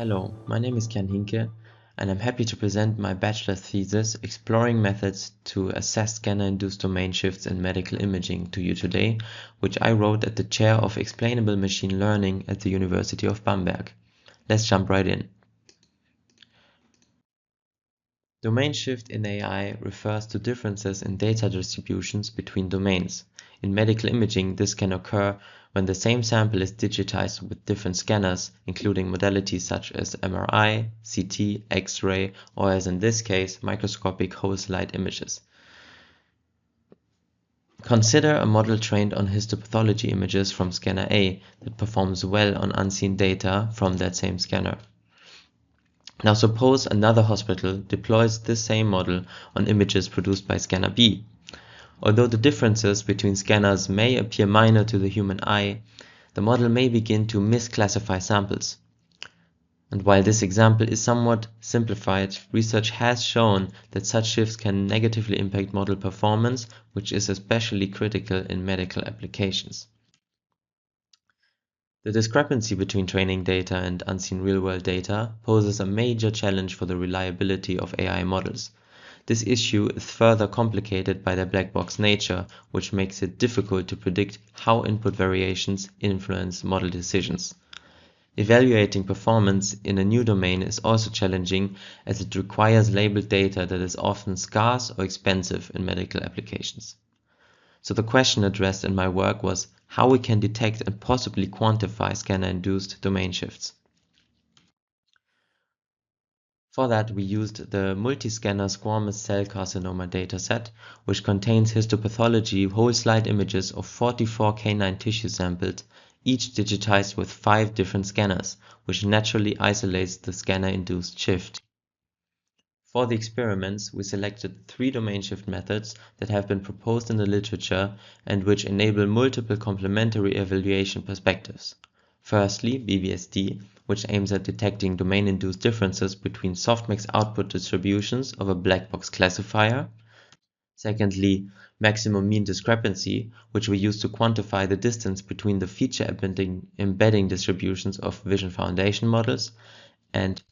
Hello, my name is Kian Hinke, and I'm happy to present my bachelor thesis exploring methods to assess scanner-induced domain shifts in medical imaging to you today, which I wrote at the chair of explainable machine learning at the University of Bamberg. Let's jump right in. Domain shift in AI refers to differences in data distributions between domains. In medical imaging, this can occur when the same sample is digitized with different scanners, including modalities such as MRI, CT, X-ray, or as in this case, microscopic whole slide images. Consider a model trained on histopathology images from scanner A that performs well on unseen data from that same scanner. Now suppose another hospital deploys this same model on images produced by scanner B. Although the differences between scanners may appear minor to the human eye, the model may begin to misclassify samples. And while this example is somewhat simplified, research has shown that such shifts can negatively impact model performance, which is especially critical in medical applications. The discrepancy between training data and unseen real-world data poses a major challenge for the reliability of AI models. This issue is further complicated by their black box nature, which makes it difficult to predict how input variations influence model decisions. Evaluating performance in a new domain is also challenging, as it requires labeled data that is often scarce or expensive in medical applications. So the question addressed in my work was how we can detect and possibly quantify scanner-induced domain shifts. For that, we used the multi-scanner squamous cell carcinoma dataset, which contains histopathology whole slide images of 44 canine tissue samples, each digitized with 5 different scanners, which naturally isolates the scanner-induced shift. For the experiments, we selected 3 domain shift methods that have been proposed in the literature and which enable multiple complementary evaluation perspectives. Firstly, BBSD, which aims at detecting domain-induced differences between softmax output distributions of a black box classifier. Secondly, maximum mean discrepancy, which we use to quantify the distance between the feature embedding distributions of vision foundation models. And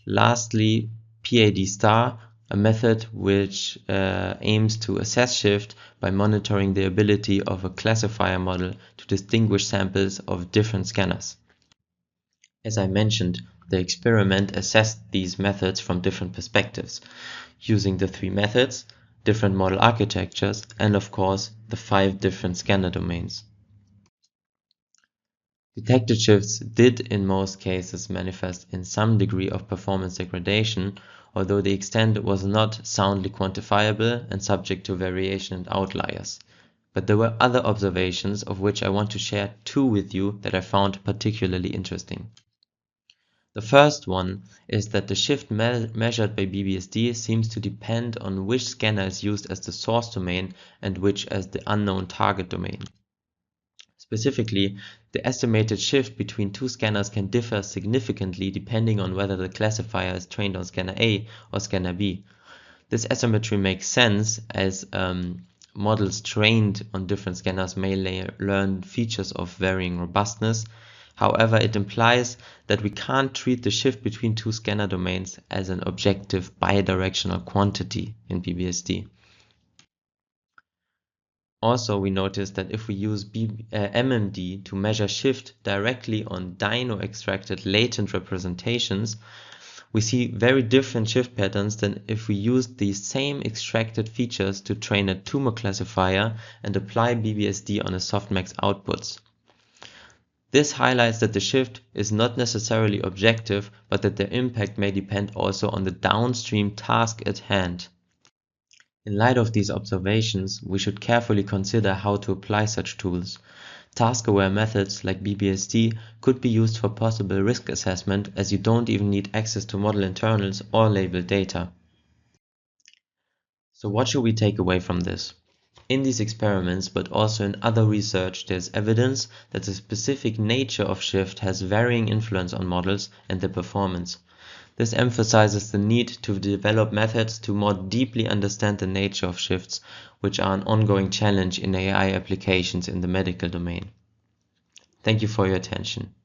lastly, PAD star, a method which aims to assess shift by monitoring the ability of a classifier model to distinguish samples of different scanners. As I mentioned, the experiment assessed these methods from different perspectives, using the 3 methods, different model architectures, and of course, the 5 different scanner domains. Detected shifts did in most cases manifest in some degree of performance degradation, although the extent was not soundly quantifiable and subject to variation and outliers. But there were other observations of which I want to share 2 with you that I found particularly interesting. The first one is that the shift measured by BBSD seems to depend on which scanner is used as the source domain and which as the unknown target domain. Specifically, the estimated shift between 2 scanners can differ significantly depending on whether the classifier is trained on scanner A or scanner B. This asymmetry makes sense as models trained on different scanners may learn features of varying robustness. However, it implies that we can't treat the shift between 2 scanner domains as an objective bidirectional quantity in BBSD. Also, we noticed that if we use MMD to measure shift directly on dyno-extracted latent representations, we see very different shift patterns than if we use these same extracted features to train a tumor classifier and apply BBSD on a softmax outputs. This highlights that the shift is not necessarily objective, but that their impact may depend also on the downstream task at hand. In light of these observations, we should carefully consider how to apply such tools. Task-aware methods like BBSD could be used for possible risk assessment, as you don't even need access to model internals or labeled data. So what should we take away from this? In these experiments, but also in other research, there's evidence that the specific nature of shift has varying influence on models and their performance. This emphasizes the need to develop methods to more deeply understand the nature of shifts, which are an ongoing challenge in AI applications in the medical domain. Thank you for your attention.